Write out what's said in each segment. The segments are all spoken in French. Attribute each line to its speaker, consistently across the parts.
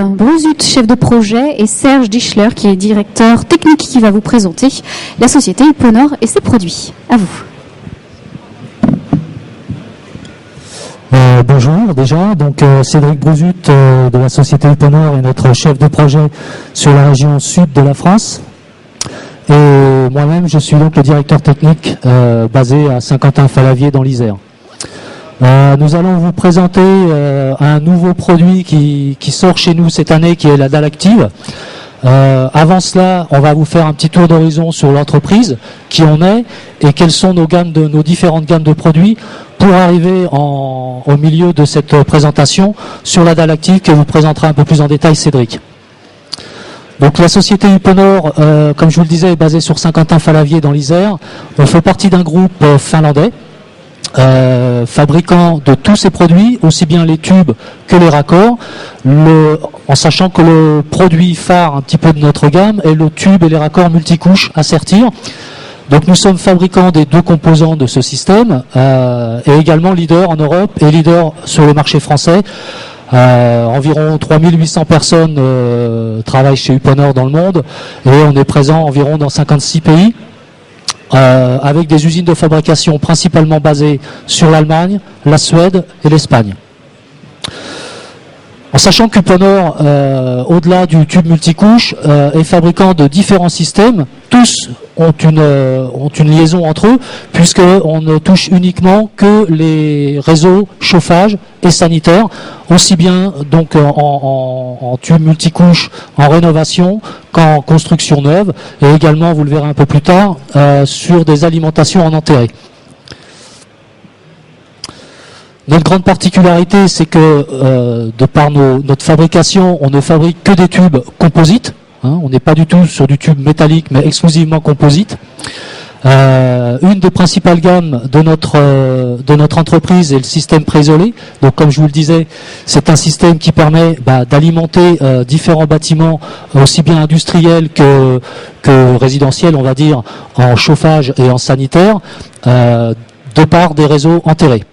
Speaker 1: Brusut, chef de projet, et Serge Dischler, qui est directeur technique, qui va vous présenter la société Uponor et ses produits. À vous.
Speaker 2: Bonjour déjà, donc Cédric Brusut de la société Uponor est notre chef de projet sur la région sud de la France. Et moi-même, je suis donc le directeur technique basé à Saint-Quentin-Falavier dans l'Isère. Nous allons vous présenter un nouveau produit qui sort chez nous cette année, qui est la dalle active. Avant cela, on va vous faire un petit tour d'horizon sur l'entreprise, qui on est et quelles sont nos différentes gammes de produits pour arriver au milieu de cette présentation sur la dalle active que vous présentera un peu plus en détail Cédric. Donc la société Uponor, comme je vous le disais, est basée sur Saint-Quentin-Falavier dans l'Isère. On fait partie d'un groupe finlandais, fabricant de tous ces produits, aussi bien les tubes que les raccords, en sachant que le produit phare un petit peu de notre gamme est le tube et les raccords multicouches à sertir. Donc nous sommes fabricants des deux composants de ce système et également leader en Europe et leader sur le marché français. Environ 3800 personnes travaillent chez Uponor dans le monde et on est présent environ dans 56 pays. Avec des usines de fabrication principalement basées sur l'Allemagne, la Suède et l'Espagne. En sachant qu'Uponor, au-delà du tube multicouche, est fabricant de différents systèmes, tous ont une liaison entre eux, puisqu'on ne touche uniquement que les réseaux chauffage et sanitaire, aussi bien donc en tube multicouche, en rénovation, qu'en construction neuve, et également, vous le verrez un peu plus tard, sur des alimentations en enterré. Notre grande particularité, c'est que de par notre fabrication, on ne fabrique que des tubes composites. On n'est pas du tout sur du tube métallique, mais exclusivement composite. Une des principales gammes de notre entreprise est le système préisolé. Donc, comme je vous le disais, c'est un système qui permet d'alimenter différents bâtiments, aussi bien industriels que résidentiels, on va dire, en chauffage et en sanitaire, de par des réseaux enterrés.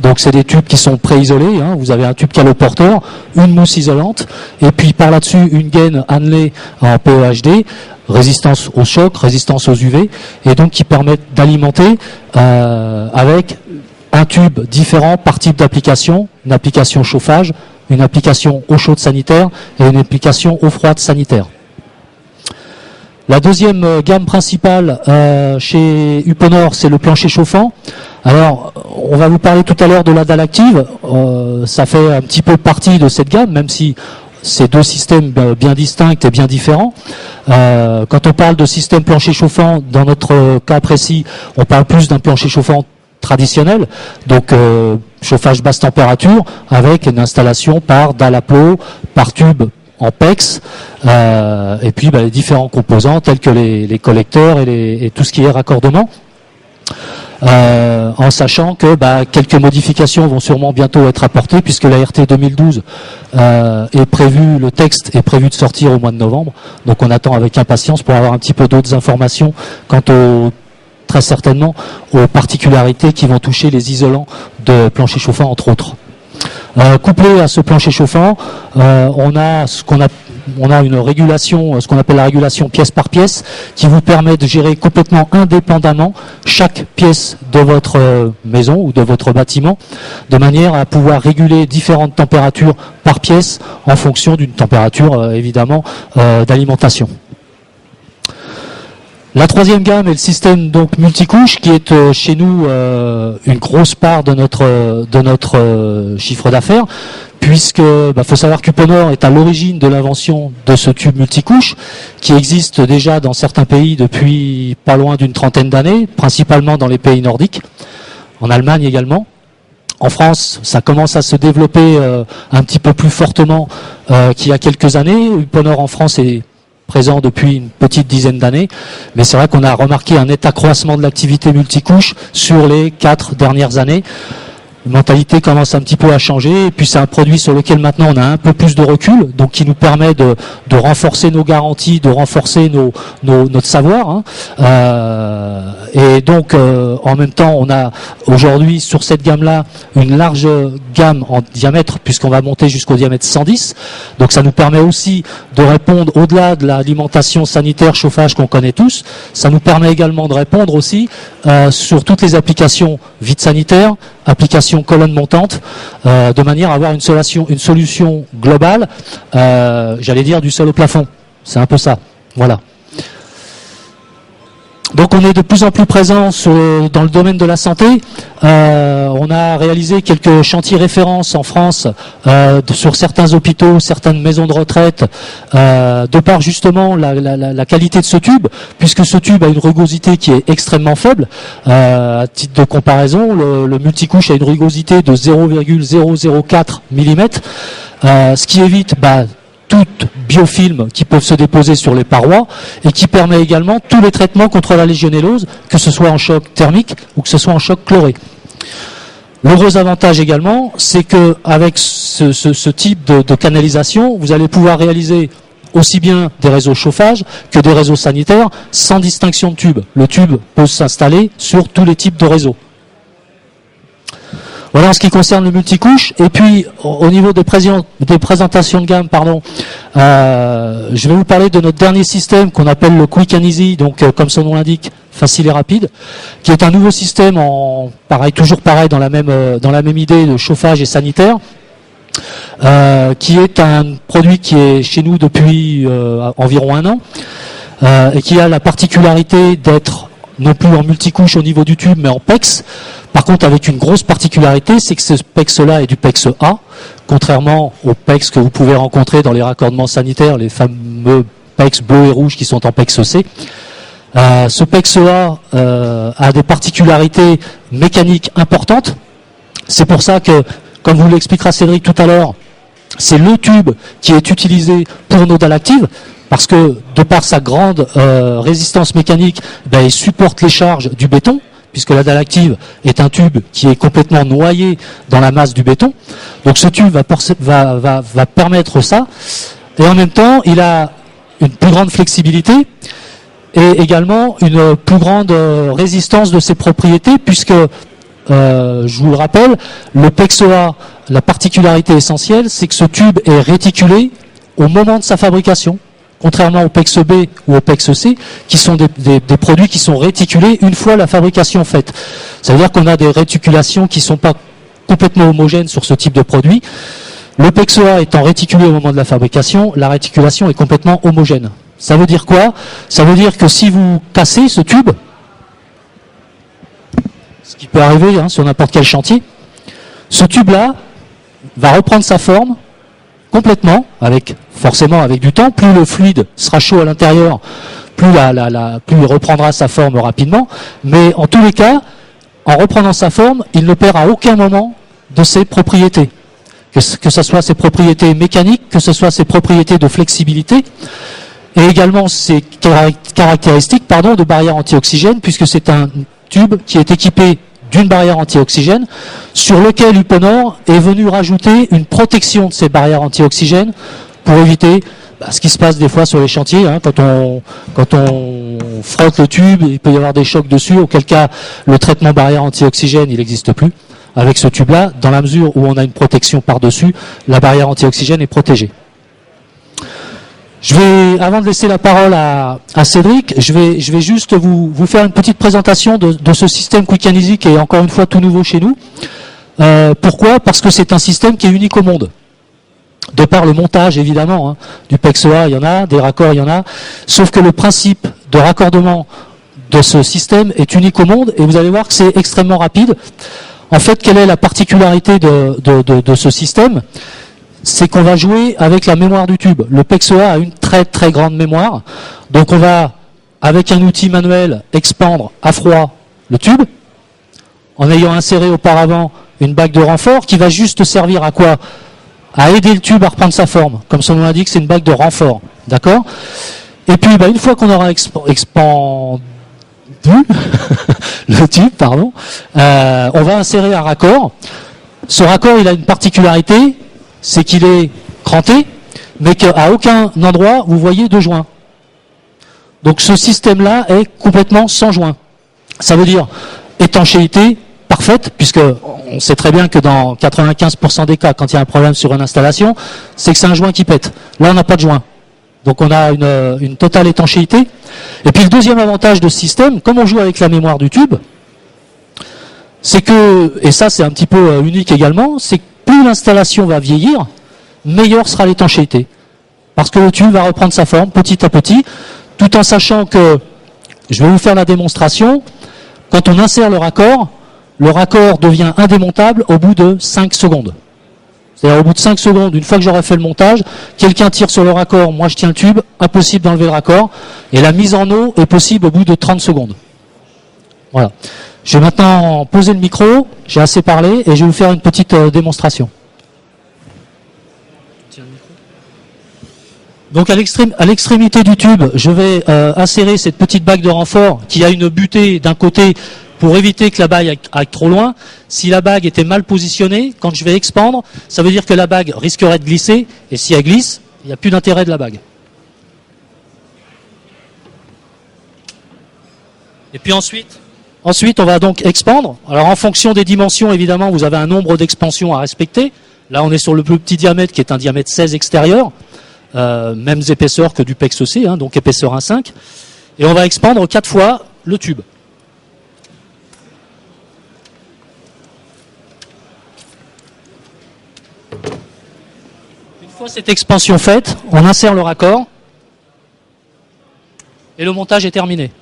Speaker 2: Donc c'est des tubes qui sont préisolés, vous avez un tube caloporteur, une mousse isolante, et puis par là-dessus une gaine annelée en PEHD, résistance au choc, résistance aux UV, et donc qui permettent d'alimenter avec un tube différent par type d'application, une application chauffage, une application eau chaude sanitaire et une application eau froide sanitaire. La deuxième gamme principale chez Uponor, c'est le plancher chauffant. Alors, on va vous parler tout à l'heure de la dalle active. Ça fait un petit peu partie de cette gamme, même si c'est deux systèmes bien distincts et bien différents. Quand on parle de système plancher chauffant, dans notre cas précis, on parle plus d'un plancher chauffant traditionnel, donc chauffage basse température, avec une installation par dalle à plot, par tube en PEX, et puis les différents composants tels que les collecteurs et tout ce qui est raccordement. En sachant que quelques modifications vont sûrement bientôt être apportées, puisque la RT 2012 le texte est prévu de sortir au mois de novembre. Donc on attend avec impatience pour avoir un petit peu d'autres informations quant très certainement aux particularités qui vont toucher les isolants de plancher chauffant, entre autres. Couplé à ce plancher chauffant, on a une régulation, ce qu'on appelle la régulation pièce par pièce, qui vous permet de gérer complètement indépendamment chaque pièce de votre maison ou de votre bâtiment, de manière à pouvoir réguler différentes températures par pièce en fonction d'une température évidemment d'alimentation. La troisième gamme est le système donc multicouche, qui est chez nous une grosse part de notre chiffre d'affaires, puisque faut savoir qu'Uponor est à l'origine de l'invention de ce tube multicouche, qui existe déjà dans certains pays depuis pas loin d'une trentaine d'années, principalement dans les pays nordiques, en Allemagne également. En France, ça commence à se développer un petit peu plus fortement qu'il y a quelques années. Uponor en France est présent depuis une petite dizaine d'années, mais c'est vrai qu'on a remarqué un net accroissement de l'activité multicouche sur les 4 dernières années. La mentalité commence un petit peu à changer, et puis c'est un produit sur lequel maintenant on a un peu plus de recul, donc qui nous permet de renforcer nos garanties, de renforcer notre savoir. Hein. Et donc en même temps, on a aujourd'hui sur cette gamme-là une large gamme en diamètre, puisqu'on va monter jusqu'au diamètre 110. Donc ça nous permet aussi de répondre au-delà de l'alimentation sanitaire, chauffage qu'on connaît tous. Ça nous permet également de répondre aussi sur toutes les applications vide sanitaire, application colonne montante, de manière à avoir une solution globale, j'allais dire du sol au plafond. C'est un peu ça. Voilà. Donc on est de plus en plus présent dans le domaine de la santé. On a réalisé quelques chantiers références en France sur certains hôpitaux, certaines maisons de retraite, de par justement la qualité de ce tube, puisque ce tube a une rugosité qui est extrêmement faible. À titre de comparaison, le multicouche a une rugosité de 0,004 mm, ce qui évite toutes biofilms qui peuvent se déposer sur les parois et qui permet également tous les traitements contre la légionellose, que ce soit en choc thermique ou que ce soit en choc chloré. Le gros avantage également, c'est que avec ce type de canalisation, vous allez pouvoir réaliser aussi bien des réseaux chauffage que des réseaux sanitaires sans distinction de tube. Le tube peut s'installer sur tous les types de réseaux. Voilà en ce qui concerne le multicouche. Et puis, au niveau des présentations de gamme, je vais vous parler de notre dernier système qu'on appelle le Quick and Easy, donc comme son nom l'indique, facile et rapide, qui est un nouveau système toujours pareil dans la même idée de chauffage et sanitaire, qui est un produit qui est chez nous depuis environ 1 an, et qui a la particularité d'être non plus en multicouche au niveau du tube, mais en PEX. Par contre, avec une grosse particularité, c'est que ce PEX-là est du PEX A, contrairement au PEX que vous pouvez rencontrer dans les raccordements sanitaires, les fameux PEX bleus et rouges qui sont en PEX C. Ce PEX A a des particularités mécaniques importantes. C'est pour ça que, comme vous l'expliquera Cédric tout à l'heure, c'est le tube qui est utilisé pour nos dalles actives, parce que de par sa grande résistance mécanique, il supporte les charges du béton, puisque la dalle active est un tube qui est complètement noyé dans la masse du béton. Donc ce tube va permettre ça. Et en même temps, il a une plus grande flexibilité et également une plus grande résistance de ses propriétés, puisque, je vous le rappelle, le PEX A, la particularité essentielle, c'est que ce tube est réticulé au moment de sa fabrication, contrairement au PEX B ou au PEX C, qui sont des produits qui sont réticulés une fois la fabrication faite. Ça veut dire qu'on a des réticulations qui ne sont pas complètement homogènes sur ce type de produit. Le PEX A étant réticulé au moment de la fabrication, la réticulation est complètement homogène. Ça veut dire quoi? Ça veut dire que si vous cassez ce tube, ce qui peut arriver sur n'importe quel chantier, ce tube-là va reprendre sa forme complètement, forcément avec du temps. Plus le fluide sera chaud à l'intérieur, plus il reprendra sa forme rapidement. Mais en tous les cas, en reprenant sa forme, il ne perd à aucun moment de ses propriétés. Que ce soit ses propriétés mécaniques, que ce soit ses propriétés de flexibilité, et également ses caractéristiques de barrière anti-oxygène, puisque c'est un tube qui est équipé d'une barrière anti-oxygène, sur lequel Uponor est venu rajouter une protection de ces barrières anti-oxygène pour éviter ce qui se passe des fois sur les chantiers, quand on frotte le tube, il peut y avoir des chocs dessus, auquel cas le traitement barrière anti-oxygène il n'existe plus. Avec ce tube-là, dans la mesure où on a une protection par-dessus, la barrière anti-oxygène est protégée. Avant de laisser la parole à Cédric, je vais juste vous faire une petite présentation de ce système Quick and Easy qui est encore une fois tout nouveau chez nous. Pourquoi? Parce que c'est un système qui est unique au monde. De par le montage, évidemment, du PEX A, il y en a, des raccords, il y en a. Sauf que le principe de raccordement de ce système est unique au monde et vous allez voir que c'est extrêmement rapide. En fait, quelle est la particularité de ce système? C'est qu'on va jouer avec la mémoire du tube. Le PEX A a une très très grande mémoire. Donc on va, avec un outil manuel, expandre à froid le tube, en ayant inséré auparavant une bague de renfort qui va juste servir à quoi? À aider le tube à reprendre sa forme. Comme son nom l'indique, c'est une bague de renfort. D'accord? Et puis, une fois qu'on aura expandu le tube, on va insérer un raccord Ce raccord, il a une particularité, c'est qu'il est cranté, mais qu'à aucun endroit vous voyez de joint. Donc ce système-là est complètement sans joint. Ça veut dire étanchéité parfaite, puisque on sait très bien que dans 95% des cas, quand il y a un problème sur une installation, c'est que c'est un joint qui pète. Là, on n'a pas de joint. Donc on a une totale étanchéité. Et puis le deuxième avantage de ce système, comme on joue avec la mémoire du tube, c'est que, et ça c'est un petit peu unique également, c'est que plus l'installation va vieillir, meilleure sera l'étanchéité. Parce que le tube va reprendre sa forme petit à petit, tout en sachant que, je vais vous faire la démonstration, quand on insère le raccord devient indémontable au bout de 5 secondes. C'est-à-dire au bout de 5 secondes, une fois que j'aurai fait le montage, quelqu'un tire sur le raccord, moi je tiens le tube, impossible d'enlever le raccord, et la mise en eau est possible au bout de 30 secondes. Voilà. Je vais maintenant poser le micro, j'ai assez parlé, et je vais vous faire une petite démonstration. Donc à l'extrémité du tube, je vais insérer cette petite bague de renfort qui a une butée d'un côté pour éviter que la bague aille trop loin. Si la bague était mal positionnée, quand je vais expandre, ça veut dire que la bague risquerait de glisser, et si elle glisse, il n'y a plus d'intérêt de la bague. Et puis ensuite, on va donc expandre. Alors en fonction des dimensions, évidemment, vous avez un nombre d'expansions à respecter. Là, on est sur le plus petit diamètre qui est un diamètre 16 extérieur. Mêmes épaisseurs que du PEX C, hein, donc épaisseur 1,5. Et on va expandre 4 fois le tube. Une fois cette expansion faite, on insère le raccord et le montage est terminé.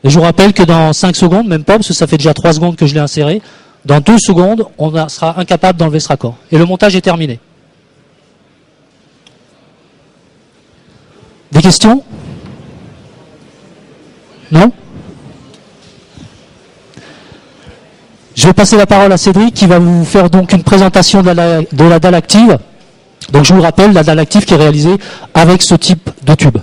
Speaker 2: Et je vous rappelle que dans 5 secondes, même pas, parce que ça fait déjà 3 secondes que je l'ai inséré, dans 2 secondes, on sera incapable d'enlever ce raccord. Et le montage est terminé. Des questions? Non? Je vais passer la parole à Cédric qui va vous faire donc une présentation de la dalle active. Donc je vous rappelle, la dalle active qui est réalisée avec ce type de tube.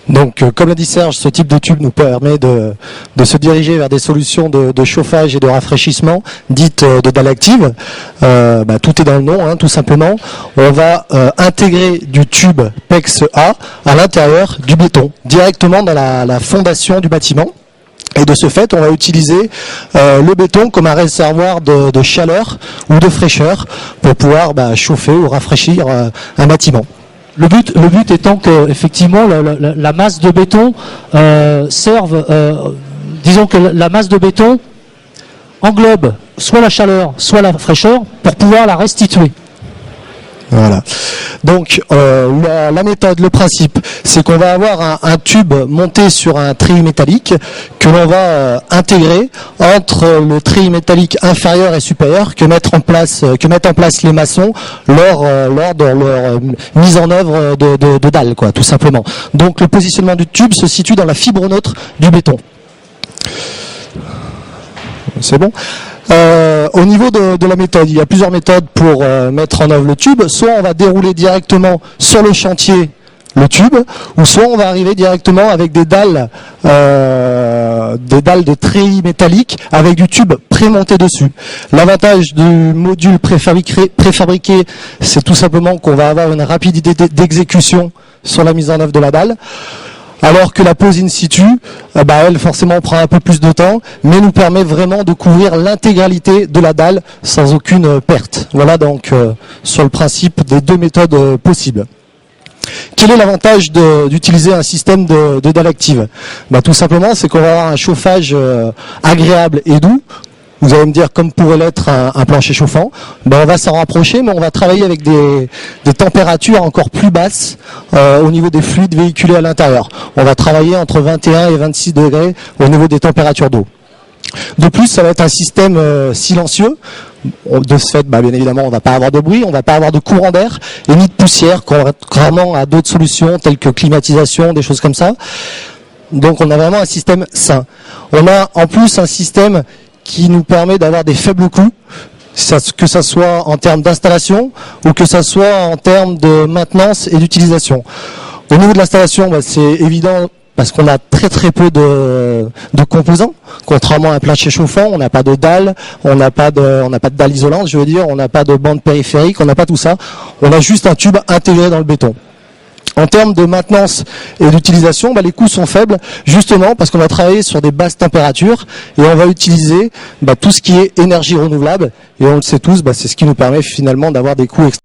Speaker 3: Donc, comme l'a dit Serge, ce type de tube nous permet de se diriger vers des solutions de chauffage et de rafraîchissement dites de dalle active. Tout est dans le nom, hein, tout simplement. On va intégrer du tube PEX A à l'intérieur du béton, directement dans la fondation du bâtiment. Et de ce fait, on va utiliser le béton comme un réservoir de chaleur ou de fraîcheur pour pouvoir chauffer ou rafraîchir un bâtiment.
Speaker 2: Le but étant que effectivement la masse de béton serve, disons que la masse de béton englobe soit la chaleur, soit la fraîcheur pour pouvoir la restituer.
Speaker 3: Voilà. Donc la méthode, le principe, c'est qu'on va avoir un tube monté sur un treillis métallique que l'on va intégrer entre le treillis métallique inférieur et supérieur que mettent en place les maçons lors de leur mise en œuvre de dalles, quoi, tout simplement. Donc le positionnement du tube se situe dans la fibre neutre du béton. C'est bon. Au niveau de la méthode, il y a plusieurs méthodes pour mettre en œuvre le tube. Soit on va dérouler directement sur le chantier le tube, ou soit on va arriver directement avec des dalles de treillis métalliques avec du tube prémonté dessus. L'avantage du module préfabriqué, c'est tout simplement qu'on va avoir une rapidité d'exécution sur la mise en œuvre de la dalle. Alors que la pose in situ, elle forcément prend un peu plus de temps, mais nous permet vraiment de couvrir l'intégralité de la dalle sans aucune perte. Voilà donc sur le principe des deux méthodes possibles. Quel est l'avantage d'utiliser un système de dalle active? Tout simplement, c'est qu'on va avoir un chauffage agréable et doux. Vous allez me dire, comme pourrait l'être un plancher chauffant, on va s'en rapprocher, mais on va travailler avec des températures encore plus basses au niveau des fluides véhiculés à l'intérieur. On va travailler entre 21 et 26 degrés au niveau des températures d'eau. De plus, ça va être un système silencieux. De ce fait, bien évidemment, on ne va pas avoir de bruit, on ne va pas avoir de courant d'air et ni de poussière, contrairement à d'autres solutions telles que climatisation, des choses comme ça. Donc on a vraiment un système sain. On a en plus un système qui nous permet d'avoir des faibles coûts, que ça soit en termes d'installation ou que ça soit en termes de maintenance et d'utilisation. Au niveau de l'installation, c'est évident parce qu'on a très peu de composants. Contrairement à un plancher chauffant, on n'a pas de dalle, on n'a pas de dalle isolante, je veux dire, on n'a pas de bande périphérique, on n'a pas tout ça. On a juste un tube intégré dans le béton. En termes de maintenance et d'utilisation, les coûts sont faibles, justement parce qu'on va travailler sur des basses températures et on va utiliser tout ce qui est énergie renouvelable. Et on le sait tous, c'est ce qui nous permet finalement d'avoir des coûts